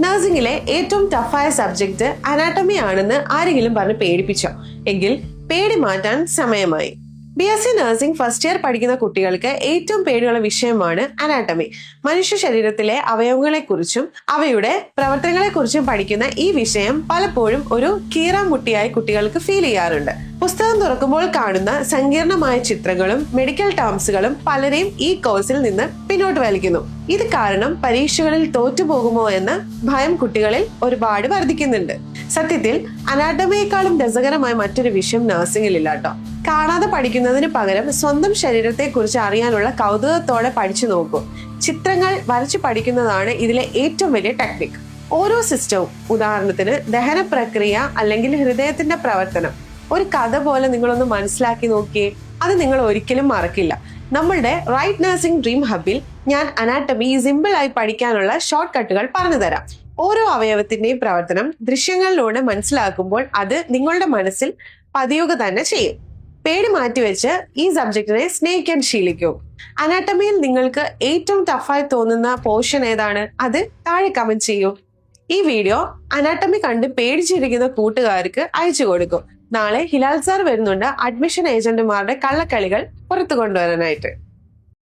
നഴ്സിംഗിലെ ഏറ്റവും ടഫായ subject anatomy ആണെന്ന് ആരെങ്കിലും പറഞ്ഞ് പേടിപ്പിച്ചോ? എങ്കിൽ പേടി മാറ്റാൻ സമയമായി. BSc നഴ്സിംഗ് ഫസ്റ്റ് ഇയർ പഠിക്കുന്ന കുട്ടികൾക്ക് ഏറ്റവും പേടിയുള്ള വിഷയമാണ് അനാട്ടമി. മനുഷ്യ ശരീരത്തിലെ അവയവങ്ങളെക്കുറിച്ചും അവയുടെ പ്രവർത്തനങ്ങളെക്കുറിച്ചും പഠിക്കുന്ന ഈ വിഷയം പലപ്പോഴും ഒരു കീറാമുട്ടിയായി കുട്ടികൾക്ക് ഫീൽ ചെയ്യാറുണ്ട്. പുസ്തകം തുറക്കുമ്പോൾ കാണുന്ന സങ്കീർണമായ ചിത്രങ്ങളും മെഡിക്കൽ ടേംസുകളും പലരെയും ഈ കോഴ്സിൽ നിന്ന് പിന്നോട്ട് വലിക്കുന്നു. ഇത് കാരണം പരീക്ഷകളിൽ തോറ്റുപോകുമോ എന്ന ഭയം കുട്ടികളിൽ ഒരുപാട് വർദ്ധിക്കുന്നുണ്ട്. സത്യത്തിൽ അനാട്ടമിയേക്കാളും രസകരമായ മറ്റൊരു വിഷയം നഴ്സിംഗിലില്ല കേട്ടോ. കാണാതെ പഠിക്കുന്നതിന് പകരം സ്വന്തം ശരീരത്തെ കുറിച്ച് അറിയാനുള്ള കൗതുകത്തോടെ പഠിച്ചു നോക്കൂ. ചിത്രങ്ങൾ വരച്ചു പഠിക്കുന്നതാണ് ഇതിലെ ഏറ്റവും വലിയ ടെക്നിക്. ഓരോ സിസ്റ്റവും, ഉദാഹരണത്തിന് ദഹന പ്രക്രിയ അല്ലെങ്കിൽ ഹൃദയത്തിന്റെ പ്രവർത്തനം, ഒരു കഥ പോലെ നിങ്ങളൊന്ന് മനസ്സിലാക്കി നോക്കിയേ. അത് നിങ്ങൾ ഒരിക്കലും മറക്കില്ല. നമ്മളുടെ റൈറ്റ് നഴ്സിംഗ് ഡ്രീം ഹബിൽ ഞാൻ അനാട്ടമി സിമ്പിൾ ആയി പഠിക്കാനുള്ള ഷോർട്ട് കട്ടുകൾ പറഞ്ഞു തരാം. ഓരോ അവയവത്തിന്റെയും പ്രവർത്തനം ദൃശ്യങ്ങളിലൂടെ മനസ്സിലാക്കുമ്പോൾ അത് നിങ്ങളുടെ മനസ്സിൽ പതിയുക തന്നെ ചെയ്യും. പേടി മാറ്റിവെച്ച് ഈ സബ്ജക്റ്റിനെ സ്നേഹിക്കാൻ ശീലിക്കൂ. അനാട്ടമിയിൽ നിങ്ങൾക്ക് ഏറ്റവും ടഫായി തോന്നുന്ന പോർഷൻ ഏതാണ്? അത് താഴെ കമന്റ് ചെയ്യൂ. ഈ വീഡിയോ അനാട്ടമി കണ്ട് പേടിച്ചിരിക്കുന്ന കൂട്ടുകാർക്ക് അയച്ചു കൊടുക്കും. നാളെ ഹിലാൽ സാർ വരുന്നുണ്ട് അഡ്മിഷൻ ഏജന്റുമാരുടെ കള്ളക്കളികൾ പുറത്തു കൊണ്ടുവരാനായിട്ട്.